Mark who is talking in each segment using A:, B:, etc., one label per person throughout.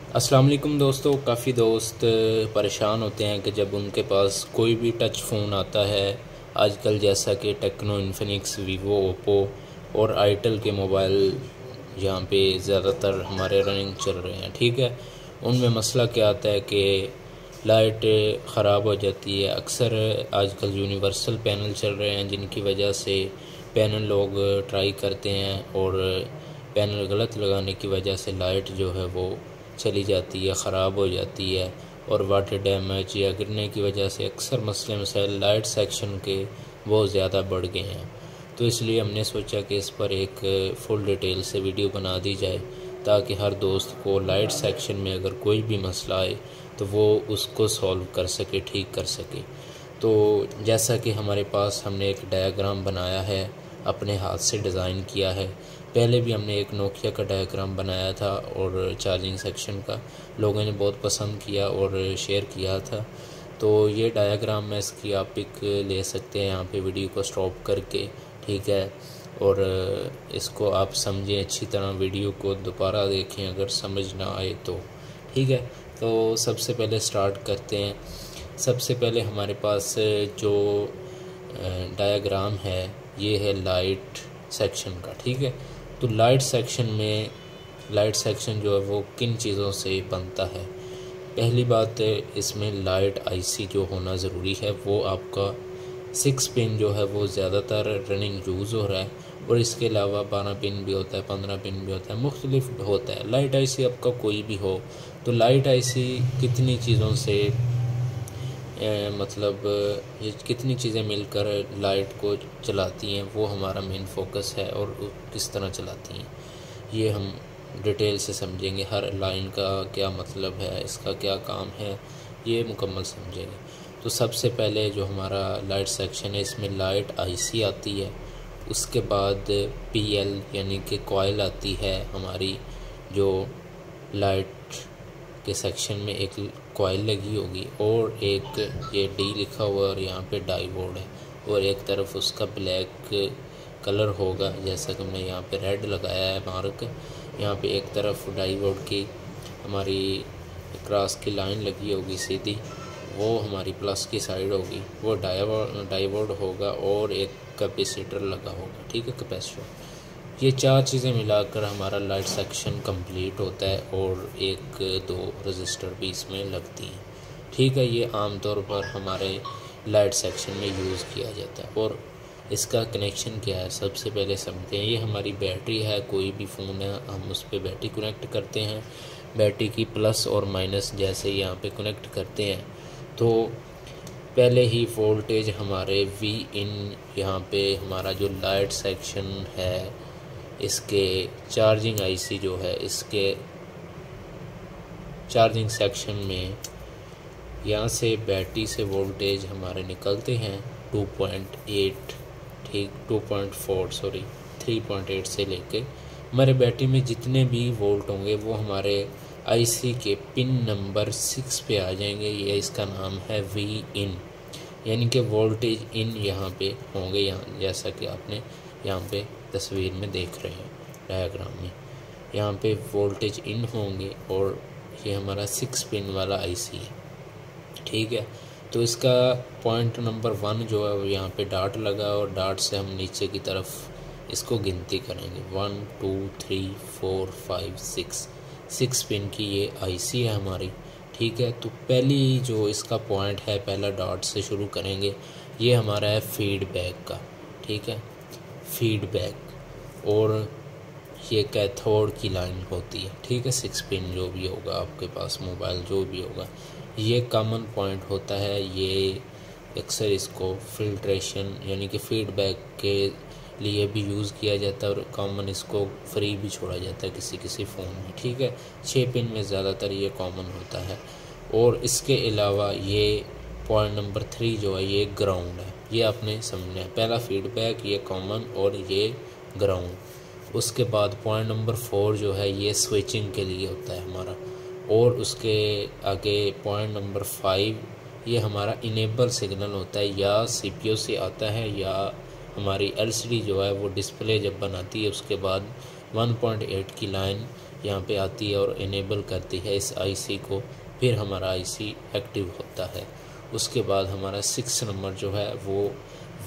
A: अस्सलाम वालेकुम दोस्तों। काफ़ी दोस्त परेशान होते हैं कि जब उनके पास कोई भी टच फ़ोन आता है आजकल, जैसा कि टेक्नो, इन्फिनिक्स, वीवो, ओप्पो और आईटेल के मोबाइल यहाँ पे ज़्यादातर हमारे रनिंग चल रहे हैं। ठीक है, उनमें मसला क्या आता है कि लाइट ख़राब हो जाती है। अक्सर आजकल यूनिवर्सल पैनल चल रहे हैं जिनकी वजह से पैनल लोग ट्राई करते हैं और पैनल गलत लगाने की वजह से लाइट जो है वो चली जाती है, ख़राब हो जाती है और वाटर डैमेज या गिरने की वजह से अक्सर मसले मसाइल लाइट सेक्शन के बहुत ज़्यादा बढ़ गए हैं। तो इसलिए हमने सोचा कि इस पर एक फुल डिटेल से वीडियो बना दी जाए ताकि हर दोस्त को लाइट सेक्शन में अगर कोई भी मसला आए तो वो उसको सॉल्व कर सके, ठीक कर सके। तो जैसा कि हमारे पास हमने एक डायग्राम बनाया है, अपने हाथ से डिज़ाइन किया है। पहले भी हमने एक नोकिया का डायग्राम बनाया था और चार्जिंग सेक्शन का, लोगों ने बहुत पसंद किया और शेयर किया था। तो ये डायग्राम में इसकी आप पिक ले सकते हैं यहाँ पे वीडियो को स्टॉप करके, ठीक है। और इसको आप समझें अच्छी तरह, वीडियो को दोबारा देखें अगर समझ ना आए तो, ठीक है। तो सबसे पहले स्टार्ट करते हैं। सबसे पहले हमारे पास जो डायग्राम है ये है लाइट सेक्शन का, ठीक है। तो लाइट सेक्शन जो है वो किन चीज़ों से बनता है। पहली बात है, इसमें लाइट आईसी जो होना ज़रूरी है वो आपका 6 पिन जो है वो ज़्यादातर रनिंग यूज़ हो रहा है और इसके अलावा 12 पिन भी होता है, 15 पिन भी होता है, मुख्तलिफ होता है। लाइट आईसी आपका कोई भी हो तो लाइट आईसी कितनी चीज़ों से मतलब ये कितनी चीज़ें मिलकर लाइट को चलाती हैं वो हमारा मेन फोकस है और किस तरह चलाती हैं ये हम डिटेल से समझेंगे। हर लाइन का क्या मतलब है, इसका क्या काम है, ये मुकम्मल समझेंगे। तो सबसे पहले जो हमारा लाइट सेक्शन है इसमें लाइट आईसी आती है, उसके बाद पीएल यानी कि कॉइल आती है हमारी, जो लाइट के सेक्शन में एक कॉइल लगी होगी और एक ये डी लिखा हुआ है और यहाँ पे डायोड है और एक तरफ उसका ब्लैक कलर होगा, जैसा कि हमने यहाँ पे रेड लगाया है मार्क। यहाँ पे एक तरफ डायोड की हमारी क्रॉस की लाइन लगी होगी सीधी, वो हमारी प्लस की साइड होगी, वो डायोड होगा और एक कैपेसिटर लगा होगा, ठीक है, कैपेसिटर। ये चार चीज़ें मिलाकर हमारा लाइट सेक्शन कंप्लीट होता है और एक दो रजिस्टर भी इसमें लगती हैं, ठीक है। ये आमतौर पर हमारे लाइट सेक्शन में यूज़ किया जाता है। और इसका कनेक्शन क्या है सबसे पहले समझते हैं। ये हमारी बैटरी है, कोई भी फ़ोन है हम उस पर बैटरी कनेक्ट करते हैं, बैटरी की प्लस और माइनस जैसे यहाँ पे कनेक्ट करते हैं तो पहले ही वोल्टेज हमारे वी इन, यहाँ पे हमारा जो लाइट सेक्शन है इसके चार्जिंग आईसी जो है इसके चार्जिंग सेक्शन में यहाँ से बैटरी से वोल्टेज हमारे निकलते हैं 2.8, ठीक, 2.4 सॉरी 3.8 से लेके हमारे बैटरी में जितने भी वोल्ट होंगे वो हमारे आईसी के पिन नंबर 6 पे आ जाएंगे। ये इसका नाम है वी इन, यानी कि वोल्टेज इन यहाँ पे होंगे, यहाँ जैसा कि आपने यहाँ पे तस्वीर में देख रहे हैं डायग्राम में, यहाँ पे वोल्टेज इन होंगे और ये हमारा 6 पिन वाला आईसी है, ठीक है। तो इसका पॉइंट नंबर 1 जो है वो यहाँ पे डॉट लगा और डॉट से हम नीचे की तरफ इसको गिनती करेंगे 1 2 3 4 5 6 पिन की ये आईसी है हमारी, ठीक है। तो पहली जो इसका पॉइंट है, पहला डॉट से शुरू करेंगे, ये हमारा है फीडबैक का, ठीक है, फीडबैक। और ये कैथोड की लाइन होती है, ठीक है। 6 पिन जो भी होगा आपके पास मोबाइल जो भी होगा, ये कॉमन पॉइंट होता है। ये अक्सर इसको फिल्ट्रेशन यानी कि फीडबैक के लिए भी यूज़ किया जाता है और कॉमन इसको फ्री भी छोड़ा जाता है किसी किसी फ़ोन में, ठीक है। 6 पिन में ज़्यादातर ये कॉमन होता है। और इसके अलावा ये पॉइंट नंबर 3 जो है ये ग्राउंड है, ये आपने समझना है। पहला फीडबैक, ये कॉमन और ये ग्राउंड। उसके बाद पॉइंट नंबर 4 जो है ये स्विचिंग के लिए होता है हमारा। और उसके आगे पॉइंट नंबर 5 ये हमारा इनेबल सिग्नल होता है, या सीपीयू से आता है या हमारी एलसीडी जो है वो डिस्प्ले जब बनाती है उसके बाद 1.8 की लाइन यहाँ पे आती है और इनेबल करती है इस आईसी को, फिर हमारा आईसी एक्टिव होता है। उसके बाद हमारा 6 नंबर जो है वो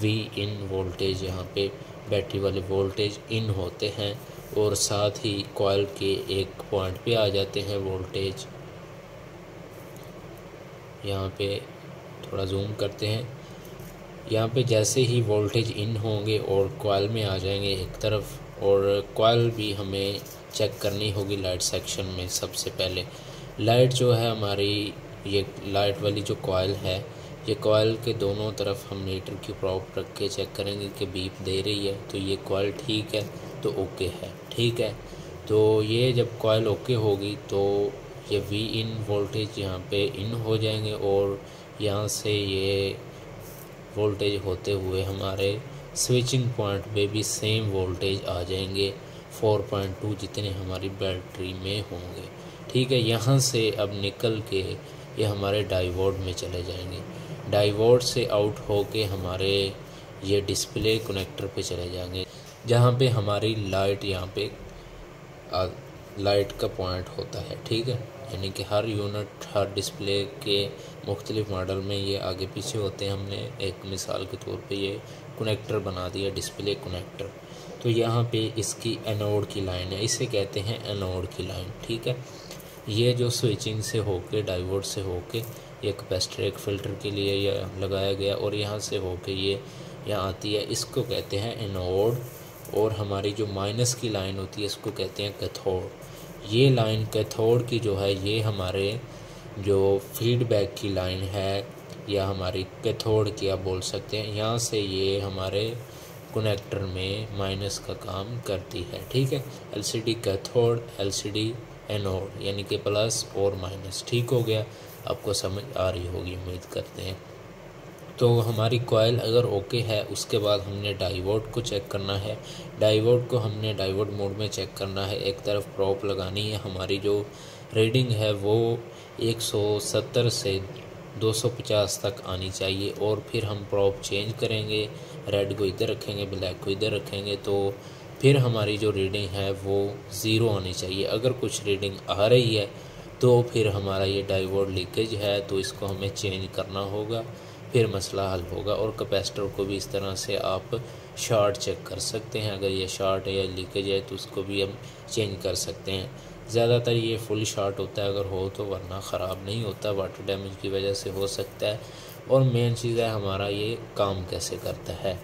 A: वी इन वोल्टेज, यहाँ पे बैटरी वाले वोल्टेज इन होते हैं और साथ ही कॉइल के एक पॉइंट पे आ जाते हैं वोल्टेज। यहाँ पे थोड़ा जूम करते हैं, यहाँ पे जैसे ही वोल्टेज इन होंगे और कॉइल में आ जाएंगे एक तरफ, और कॉइल भी हमें चेक करनी होगी लाइट सेक्शन में। सबसे पहले लाइट जो है हमारी, ये लाइट वाली जो कॉइल है, ये कॉइल के दोनों तरफ हम मीटर की प्रोब रख के चेक करेंगे कि बीप दे रही है, तो ये कॉइल ठीक है तो ओके है, ठीक है। तो ये जब कॉइल ओके होगी तो ये वी इन वोल्टेज यहाँ पे इन हो जाएंगे और यहाँ से ये वोल्टेज होते हुए हमारे स्विचिंग पॉइंट पे भी सेम वोल्टेज आ जाएंगे 4.2 जितने हमारी बैटरी में होंगे, ठीक है। यहाँ से अब निकल के ये हमारे डायोड में चले जाएंगे, डायोड से आउट होके हमारे ये डिस्प्ले कनेक्टर पे चले जाएंगे, जहाँ पे हमारी लाइट, यहाँ पे लाइट का पॉइंट होता है, ठीक है। यानी कि हर यूनिट, हर डिस्प्ले के मुख्तलिफ मॉडल में ये आगे पीछे होते हैं। हमने एक मिसाल के तौर पे ये कनेक्टर बना दिया, डिस्प्ले कनेक्टर। तो यहाँ पे इसकी एनोड की लाइन है, इसे कहते हैं एनोड की लाइन, ठीक है। ये जो स्विचिंग से होके, डायोड से होके, ये कैपेसिटर एक फ़िल्टर के लिए यह लगाया गया और यहाँ से होके ये यहाँ आती है, इसको कहते हैं एनोड। और हमारी जो माइनस की लाइन होती है इसको कहते हैं कैथोड। ये लाइन कैथोड की जो है ये हमारे जो फीडबैक की लाइन है, या हमारी कैथोड की आप बोल सकते हैं। यहाँ से ये हमारे कनेक्टर में माइनस का काम करती है, ठीक है। एलसीडी कैथोड, एलसीडी एनोड, यानी कि प्लस और माइनस, ठीक हो गया। आपको समझ आ रही होगी उम्मीद करते हैं। तो हमारी कॉइल अगर ओके है, उसके बाद हमने डायोड को चेक करना है। डायोड को हमने डायोड मोड में चेक करना है। एक तरफ प्रोब लगानी है, हमारी जो रीडिंग है वो 170 से 250 तक आनी चाहिए, और फिर हम प्रोब चेंज करेंगे, रेड को इधर रखेंगे, ब्लैक को इधर रखेंगे, तो फिर हमारी जो रीडिंग है वो 0 आनी चाहिए। अगर कुछ रीडिंग आ रही है तो फिर हमारा ये डायोड लीकेज है, तो इसको हमें चेंज करना होगा, फिर मसला हल होगा। और कैपेसिटर को भी इस तरह से आप शॉर्ट चेक कर सकते हैं, अगर ये शॉर्ट है या लीकेज है तो उसको भी हम चेंज कर सकते हैं। ज़्यादातर ये फुल शॉर्ट होता है अगर हो तो, वरना ख़राब नहीं होता, वाटर डैमेज की वजह से हो सकता है। और मेन चीज़ है हमारा ये काम कैसे करता है।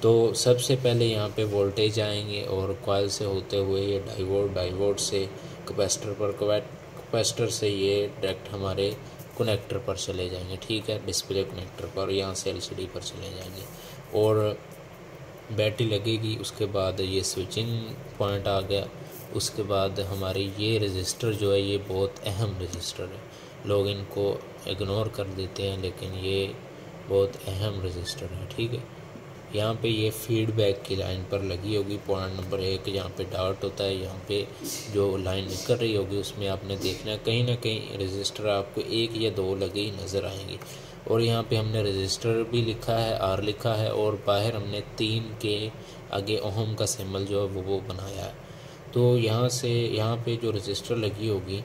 A: तो सबसे पहले यहाँ पे वोल्टेज आएंगे और कॉइल से होते हुए ये डायोड से कैपेसिटर पर, कैपेसिटर से ये डायरेक्ट हमारे कनेक्टर पर चले जाएंगे, ठीक है, डिस्प्ले कनेक्टर पर, यहाँ से एलसीडी पर चले जाएंगे और बैटरी लगेगी। उसके बाद ये स्विचिंग पॉइंट आ गया। उसके बाद हमारी ये रजिस्टर जो है ये बहुत अहम रजिस्टर है, लोग इनको इग्नोर कर देते हैं, लेकिन ये बहुत अहम रजिस्टर है, ठीक है। यहाँ पे ये फीडबैक की लाइन पर लगी होगी, पॉइंट नंबर 1, यहाँ पे डॉट होता है, यहाँ पे जो लाइन निकल रही होगी उसमें आपने देखना है कहीं ना कहीं रजिस्टर आपको 1 या 2 लगे ही नज़र आएंगे। और यहाँ पे हमने रजिस्टर भी लिखा है, आर लिखा है, और बाहर हमने 3 के आगे ओहम का सिंबल जो है वो बनाया है। तो यहाँ से यहाँ पे जो रजिस्टर लगी होगी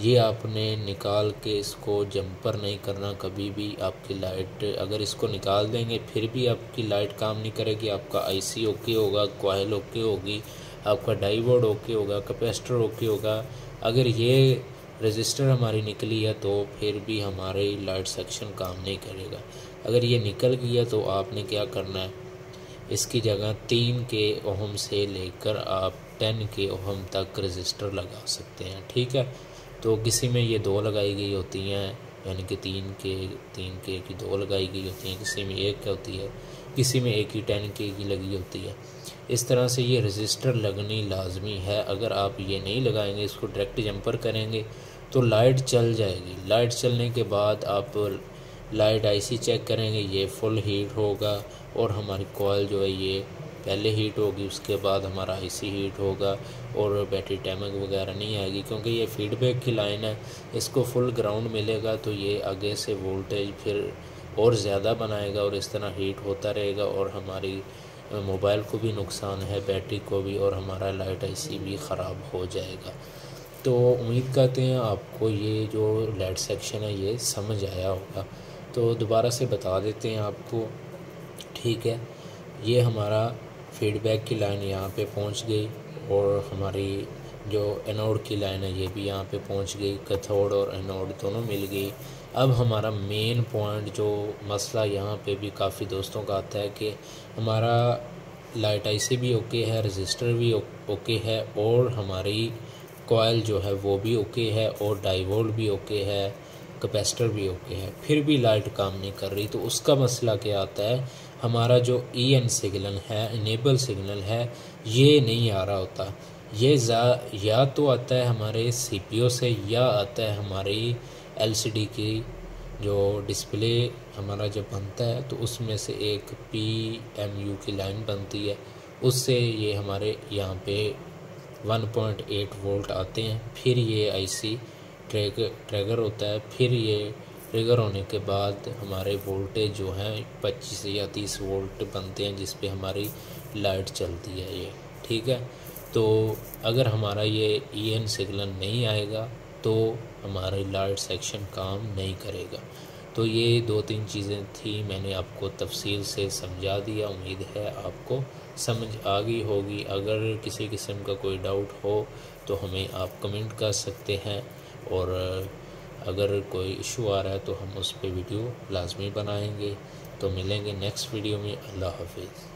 A: ये आपने निकाल के, इसको जंपर नहीं करना कभी भी। आपकी लाइट अगर इसको निकाल देंगे फिर भी आपकी लाइट काम नहीं करेगी, आपका आईसी ओके होगा, कॉइल ओके होगी, आपका डायोड ओके होगा, कैपेसिटर ओके होगा। अगर ये रजिस्टर हमारी निकली है तो फिर भी हमारी लाइट सेक्शन काम नहीं करेगा। अगर ये निकल गया तो आपने क्या करना है, इसकी जगह 3 के ओहम से लेकर आप 10 के ओहम तक रजिस्टर लगा सकते हैं, ठीक है। तो किसी में ये 2 लगाई गई होती हैं, यानी कि 3 के की 2 लगाई गई होती हैं, किसी में 1 होती है, किसी में एक ही 10 के की लगी होती है। इस तरह से ये रजिस्टर लगनी लाजमी है। अगर आप ये नहीं लगाएंगे, इसको डायरेक्ट जंपर करेंगे तो लाइट चल जाएगी। लाइट चलने के बाद आप लाइट आईसी चेक करेंगे, ये फुल हीट होगा और हमारी कॉइल जो है ये पहले हीट होगी, उसके बाद हमारा आईसी हीट होगा और बैटरी डैमेज वगैरह नहीं आएगी, क्योंकि ये फीडबैक की लाइन है। इसको फुल ग्राउंड मिलेगा तो ये आगे से वोल्टेज फिर और ज़्यादा बनाएगा और इस तरह हीट होता रहेगा और हमारी मोबाइल को भी नुकसान है, बैटरी को भी, और हमारा लाइट आईसी भी ख़राब हो जाएगा। तो उम्मीद करते हैं आपको ये जो लेड सेक्शन है ये समझ आया होगा। तो दोबारा से बता देते हैं आपको, ठीक है। ये हमारा फीडबैक की लाइन यहाँ पे पहुँच गई, और हमारी जो एनोड की लाइन है ये भी यहाँ पे पहुँच गई, कैथोड और एनोड दोनों मिल गई। अब हमारा मेन पॉइंट जो मसला यहाँ पे भी काफ़ी दोस्तों का आता है कि हमारा लाइट आईसी भी ओके है, रजिस्टर भी ओके है, और हमारी कॉइल जो है वो भी ओके है, और डाइवोल्ट भी ओके है, कैपेसिटर भी ओके है, फिर भी लाइट काम नहीं कर रही। तो उसका मसला क्या आता है, हमारा जो EN सिग्नल है, इनेबल सिग्नल है, ये नहीं आ रहा होता। ये या तो आता है हमारे CPU से, या आता है हमारी LCD की जो डिस्प्ले हमारा जब बनता है तो उसमें से एक PMU की लाइन बनती है, उससे ये हमारे यहाँ पे 1.8 वोल्ट आते हैं। फिर ये आईसी ट्रिगर होता है, फिर ये ट्रिगर होने के बाद हमारे वोल्टेज जो हैं 25 या 30 वोल्ट बनते हैं, जिस पे हमारी लाइट चलती है ये, ठीक है। तो अगर हमारा ये EN सिग्नल नहीं आएगा तो हमारी लाइट सेक्शन काम नहीं करेगा। तो ये 2-3 चीज़ें थी, मैंने आपको तफसील से समझा दिया। उम्मीद है आपको समझ आ गई होगी। अगर किसी किस्म का कोई डाउट हो तो हमें आप कमेंट कर सकते हैं, और अगर कोई इशू आ रहा है तो हम उस पर वीडियो लाजमी बनाएंगे। तो मिलेंगे नेक्स्ट वीडियो में। अल्लाह हाफिज़।